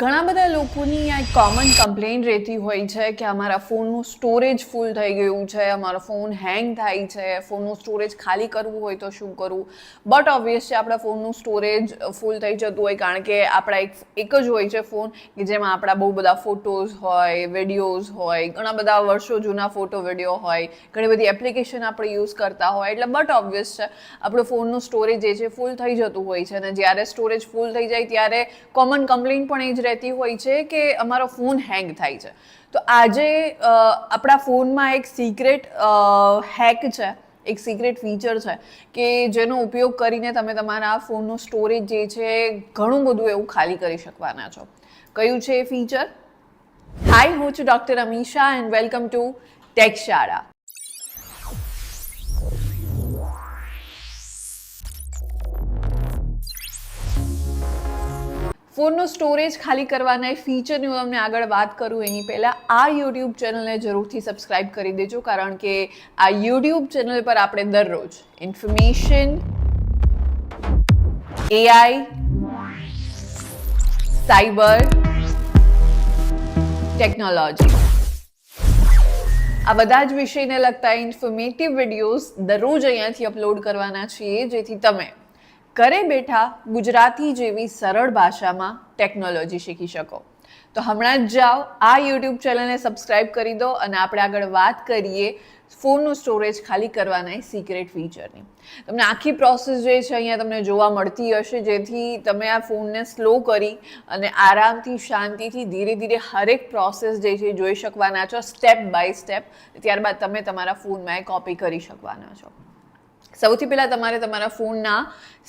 ઘણા બધા લોકોની આ કોમન કમ્પ્લેન્ટ રહેતી હોય છે કે અમારા ફોનનું સ્ટોરેજ ફૂલ થઈ ગયું છે, અમારો ફોન હેંગ થાય છે, ફોનનું સ્ટોરેજ ખાલી કરવું હોય તો શું કરવું. બટ ઓબ્વિયસલી આપણા ફોનનું સ્ટોરેજ ફૂલ થઈ જતું હોય કારણ કે આપણા એક જ હોય છે ફોન કે જેમાં આપણા બહુ બધા ફોટોઝ હોય, વિડીયોઝ હોય, ઘણા બધા વર્ષો જૂના ફોટો વિડીયો હોય, ઘણી બધી એપ્લિકેશન આપણે યુઝ કરતા હોય. એટલે બટ ઓબ્વિયસ છે આપણું ફોનનું સ્ટોરેજ જે છે ફૂલ થઈ જતું હોય છે. અને જ્યારે સ્ટોરેજ ફૂલ થઈ જાય ત્યારે કોમન કમ્પ્લેન્ટ પણ એ જ રહેતી હોય છે કે અમારો ફોન હેંગ થાય છે. તો આજે આપણા ફોનમાં એક સિક્રેટ હેક છે, એક સિક્રેટ ફીચર છે કે જેનો ઉપયોગ કરીને તમે તમારા ફોનનું સ્ટોરેજ જે છે ઘણું બધું એવું ખાલી કરી શકવાના છો. કયું છે એ ફીચર? હાય, હું છું doctor Amisha and welcome to take શાળા. ફોનનું સ્ટોરેજ ખાલી કરવાના એ ફીચરની હું તમને આગળ વાત કરું એની પહેલાં આ યુટ્યુબ ચેનલને જરૂરથી સબસ્ક્રાઈબ કરી દેજો, કારણ કે આ યુટ્યુબ ચેનલ પર આપણે દરરોજ ઇન્ફોર્મેશન, એઆઈ, સાયબર, ટેકનોલોજી, આ બધા જ વિષયને લગતા ઇન્ફોર્મેટિવ વિડીયોઝ દરરોજ અહીંયાથી અપલોડ કરવાના છીએ, જેથી તમે ઘરે બેઠા ગુજરાતી જેવી સરળ ભાષામાં ટેકનોલોજી શીખી શકો. તો હમણાં જ જાઓ, આ યુટ્યુબ ચેનલને સબસ્ક્રાઈબ કરી દો અને આપણે આગળ વાત કરીએ ફોનનું સ્ટોરેજ ખાલી કરવાના એ સિક્રેટ ફીચરની. તમને આખી પ્રોસેસ જે છે અહીંયા તમને જોવા મળતી હશે, જેથી તમે આ ફોનને સ્લો કરી અને આરામથી, શાંતિથી, ધીરે ધીરે હરેક પ્રોસેસ જે છે જોઈ શકવાના છો, સ્ટેપ બાય સ્ટેપ. ત્યારબાદ તમે તમારા ફોનમાં એ કોપી કરી શકવાના છો. સૌથી પહેલાં તમારે તમારા ફોનના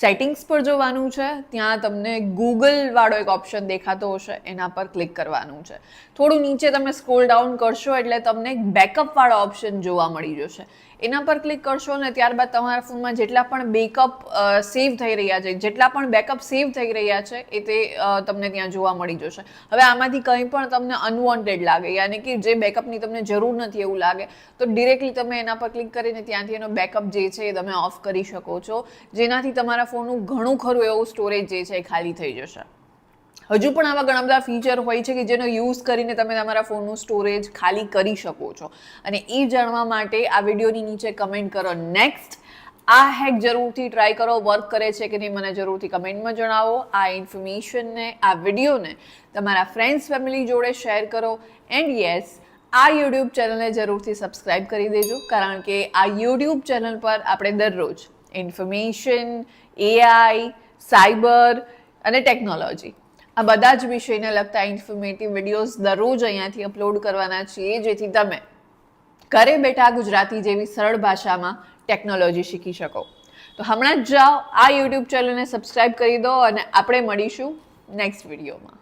સેટિંગ્સ પર જવાનું છે. ત્યાં તમને ગૂગલવાળો એક ઓપ્શન દેખાતો હશે, એના પર ક્લિક કરવાનું છે. થોડું નીચે તમે સ્ક્રોલ ડાઉન કરશો એટલે તમને એક બેકઅપવાળો ઓપ્શન જોવા મળી જશે. એના પર ક્લિક કરશો અને ત્યારબાદ તમારા ફોનમાં જેટલા પણ બેકઅપ સેવ થઈ રહ્યા છે, જેટલા પણ બેકઅપ સેવ થઈ રહ્યા છે એ તે તમને ત્યાં જોવા મળી જશે. હવે આમાંથી કંઈ પણ તમને અનવોન્ટેડ લાગે, યાની કે જે બેકઅપની તમને જરૂર નથી એવું લાગે, તો ડિરેક્ટલી તમે એના પર ક્લિક કરીને ત્યાંથી એનો બેકઅપ જે છે એ તમે ઓફ કરી શકો છો, જેનાથી તમારા ફોનનું ઘણું ખરું એવું સ્ટોરેજ જે છે એ ખાલી થઈ જશે. હજુ પણ આવા ઘણા બધા ફીચર હોય છે કે જેનો યુઝ કરીને તમે તમારા ફોનનું સ્ટોરેજ ખાલી કરી શકો છો. અને એ જાણવા માટે આ વિડીયોની નીચે કમેન્ટ કરો નેક્સ્ટ. આ હેક જરૂરથી ટ્રાય કરો, વર્ક કરે છે કે નહીં મને જરૂરથી કમેન્ટમાં જણાવો. આ ઇન્ફોર્મેશનને, આ વિડીયોને તમારા ફ્રેન્ડ્સ ફેમિલી જોડે શેર કરો. એન્ડ યસ, આ યુટ્યુબ ચેનલને જરૂરથી સબસ્ક્રાઈબ કરી દેજો, કારણ કે આ યુટ્યુબ ચેનલ પર આપણે દરરોજ ઇન્ફોર્મેશન, એઆઈ, સાયબર અને ટેકનોલોજી, આ બધા જ વિષયને લગતા ઇન્ફોર્મેટિવ વિડીયોઝ દરરોજ અહીંયાથી અપલોડ કરવાના છીએ, જેથી તમે ઘરે બેઠા ગુજરાતી જેવી સરળ ભાષામાં ટેકનોલોજી શીખી શકો. તો હમણાં જ જાઓ, આ યુટ્યુબ ચેનલને સબસ્ક્રાઈબ કરી દો અને આપણે મળીશું નેક્સ્ટ વિડીયોમાં.